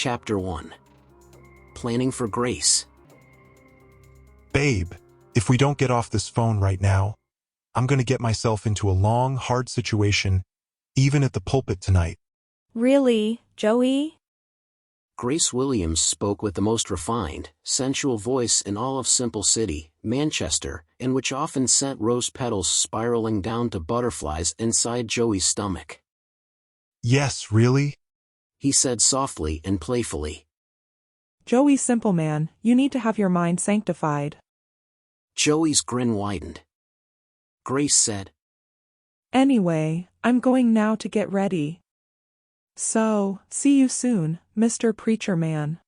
Chapter 1. Planning for Grace. Babe, if we don't get off this phone right now, I'm gonna get myself into a long, hard situation, even at the pulpit tonight. Really, Joey? Grace Williams spoke with the most refined, sensual voice in all of Simple City, Manchester, and which often sent rose petals spiraling down to butterflies inside Joey's stomach. Yes, really? He said softly and playfully. Joey Simpleman, you need to have your mind sanctified. Joey's grin widened. Grace said, Anyway, I'm going now to get ready. So, see you soon, Mr. Preacher Man.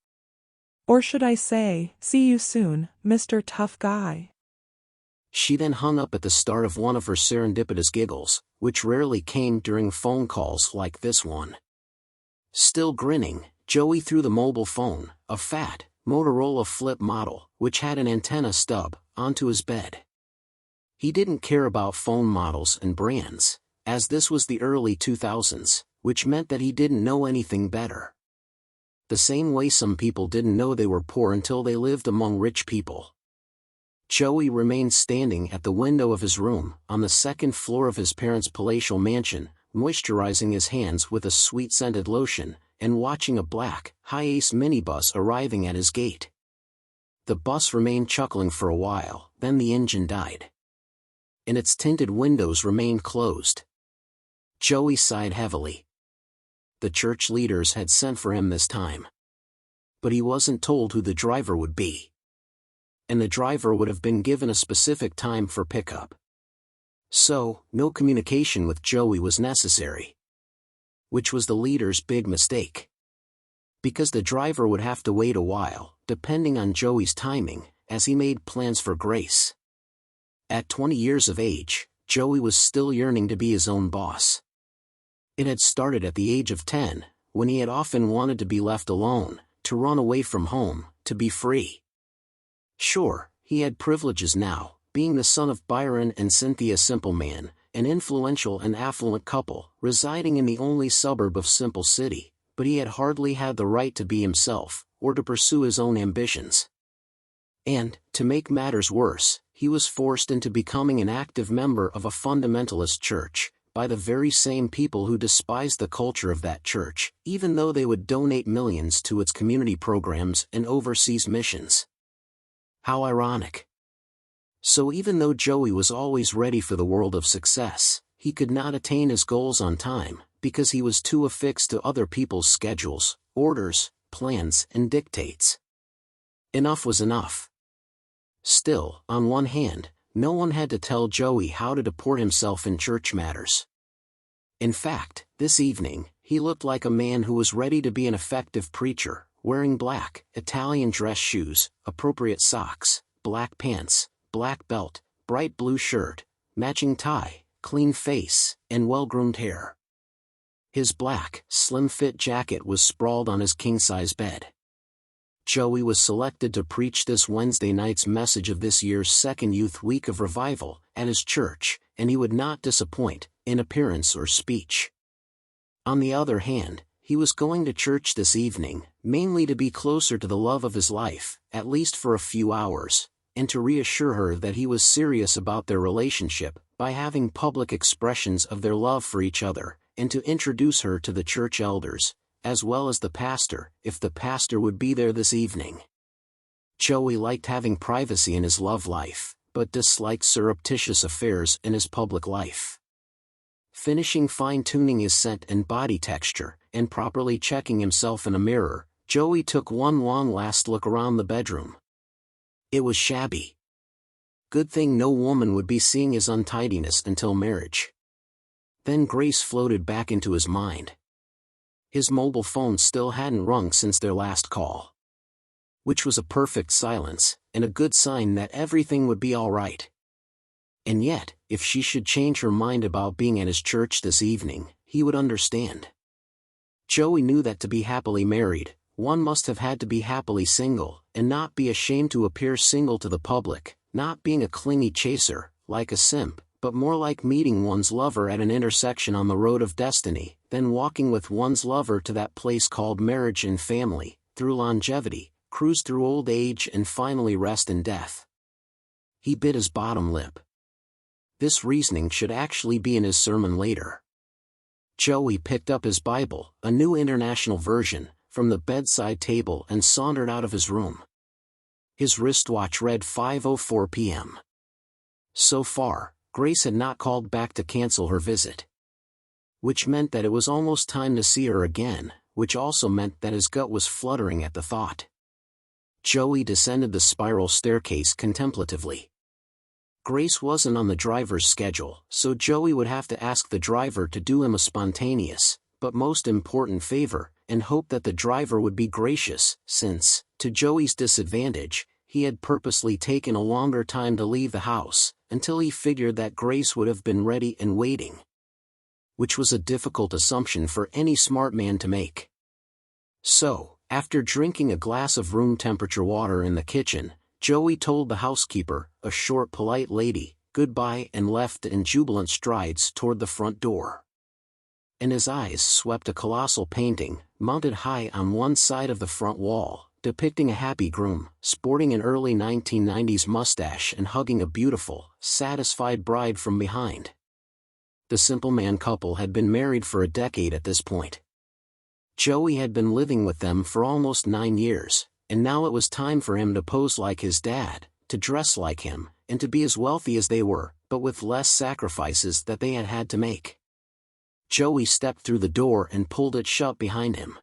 Or should I say, see you soon, Mr. Tough Guy. She then hung up at the start of one of her serendipitous giggles, which rarely came during phone calls like this one. Still grinning, Joey threw the mobile phone, a fat, Motorola flip model, which had an antenna stub, onto his bed. He didn't care about phone models and brands, as this was the early 2000s, which meant that he didn't know anything better. The same way some people didn't know they were poor until they lived among rich people. Joey remained standing at the window of his room, on the second floor of his parents' palatial mansion, moisturizing his hands with a sweet-scented lotion, and watching a black, high-ace minibus arriving at his gate. The bus remained chuckling for a while, then the engine died. And its tinted windows remained closed. Joey sighed heavily. The church leaders had sent for him this time. But he wasn't told who the driver would be. And the driver would have been given a specific time for pickup. So, no communication with Joey was necessary. Which was the leader's big mistake. Because the driver would have to wait a while, depending on Joey's timing, as he made plans for Grace. At 20 years of age, Joey was still yearning to be his own boss. It had started at the age of 10, when he had often wanted to be left alone, to run away from home, to be free. Sure, he had privileges now, being the son of Byron and Cynthia Simpleman, an influential and affluent couple, residing in the only suburb of Simple City, but he had hardly had the right to be himself, or to pursue his own ambitions. And, to make matters worse, he was forced into becoming an active member of a fundamentalist church, by the very same people who despised the culture of that church, even though they would donate millions to its community programs and overseas missions. How ironic. So even though Joey was always ready for the world of success, he could not attain his goals on time, because he was too affixed to other people's schedules, orders, plans, and dictates. Enough was enough. Still, on one hand, no one had to tell Joey how to deport himself in church matters. In fact, this evening, he looked like a man who was ready to be an effective preacher, wearing black, Italian dress shoes, appropriate socks, black pants, black belt, bright blue shirt, matching tie, clean face, and well-groomed hair. His black, slim-fit jacket was sprawled on his king-size bed. Joey was selected to preach this Wednesday night's message of this year's second Youth Week of Revival, at his church, and he would not disappoint, in appearance or speech. On the other hand, he was going to church this evening, mainly to be closer to the love of his life, at least for a few hours, and to reassure her that he was serious about their relationship, by having public expressions of their love for each other, and to introduce her to the church elders, as well as the pastor, if the pastor would be there this evening. Joey liked having privacy in his love life, but disliked surreptitious affairs in his public life. Finishing fine-tuning his scent and body texture, and properly checking himself in a mirror, Joey took one long last look around the bedroom. It was shabby. Good thing no woman would be seeing his untidiness until marriage. Then Grace floated back into his mind. His mobile phone still hadn't rung since their last call. Which was a perfect silence, and a good sign that everything would be all right. And yet, if she should change her mind about being at his church this evening, he would understand. Joey knew that to be happily married, one must have had to be happily single, and not be ashamed to appear single to the public, not being a clingy chaser, like a simp, but more like meeting one's lover at an intersection on the road of destiny, then walking with one's lover to that place called marriage and family, through longevity, cruise through old age and finally rest in death. He bit his bottom lip. This reasoning should actually be in his sermon later. Joey picked up his Bible, a new international version, from the bedside table and sauntered out of his room. His wristwatch read 5:04 p.m. So far, Grace had not called back to cancel her visit. Which meant that it was almost time to see her again, which also meant that his gut was fluttering at the thought. Joey descended the spiral staircase contemplatively. Grace wasn't on the driver's schedule, so Joey would have to ask the driver to do him a spontaneous, but most important favor, and hope that the driver would be gracious, since, to Joey's disadvantage, he had purposely taken a longer time to leave the house, until he figured that Grace would have been ready and waiting. Which was a difficult assumption for any smart man to make. So, after drinking a glass of room-temperature water in the kitchen, Joey told the housekeeper, a short polite lady, goodbye and left in jubilant strides toward the front door. And his eyes swept a colossal painting, mounted high on one side of the front wall, depicting a happy groom, sporting an early 1990s mustache and hugging a beautiful, satisfied bride from behind. The Simpleman couple had been married for a decade at this point. Joey had been living with them for almost 9 years, and now it was time for him to pose like his dad, to dress like him, and to be as wealthy as they were, but with less sacrifices that they had had to make. Joey stepped through the door and pulled it shut behind him.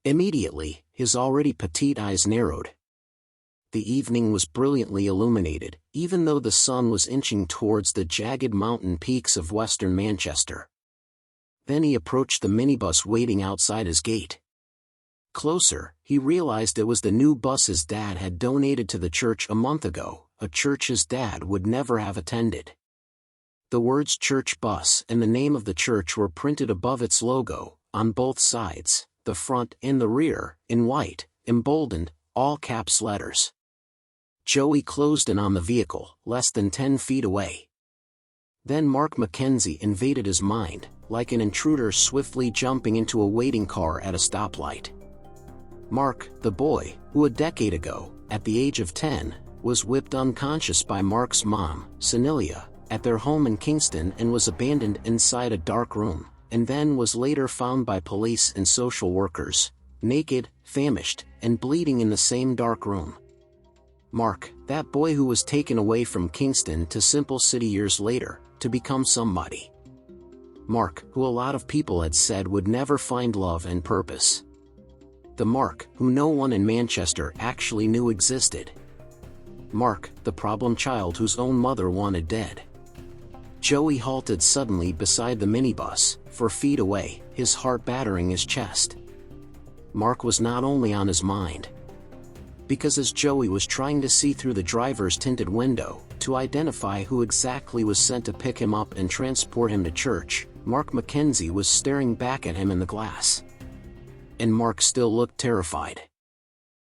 Immediately, his already petite eyes narrowed. The evening was brilliantly illuminated, even though the sun was inching towards the jagged mountain peaks of western Manchester. Then he approached the minibus waiting outside his gate. Closer, he realized it was the new bus his dad had donated to the church a month ago, a church his dad would never have attended. The words church bus and the name of the church were printed above its logo, on both sides, the front and the rear, in white, emboldened, all caps letters. Joey closed in on the vehicle, less than 10 feet away. Then Mark McKenzie invaded his mind, like an intruder swiftly jumping into a waiting car at a stoplight. Mark, the boy, who a decade ago, at the age of 10, was whipped unconscious by Mark's mom, Senilia, at their home in Kingston and was abandoned inside a dark room, and then was later found by police and social workers, naked, famished, and bleeding in the same dark room. Mark, that boy who was taken away from Kingston to Simple City years later, to become somebody. Mark, who a lot of people had said would never find love and purpose. The Mark, who no one in Manchester actually knew existed. Mark, the problem child whose own mother wanted dead. Joey halted suddenly beside the minibus, 4 feet away, his heart battering his chest. Mark was not only on his mind. Because as Joey was trying to see through the driver's tinted window, to identify who exactly was sent to pick him up and transport him to church, Mark McKenzie was staring back at him in the glass. And Mark still looked terrified.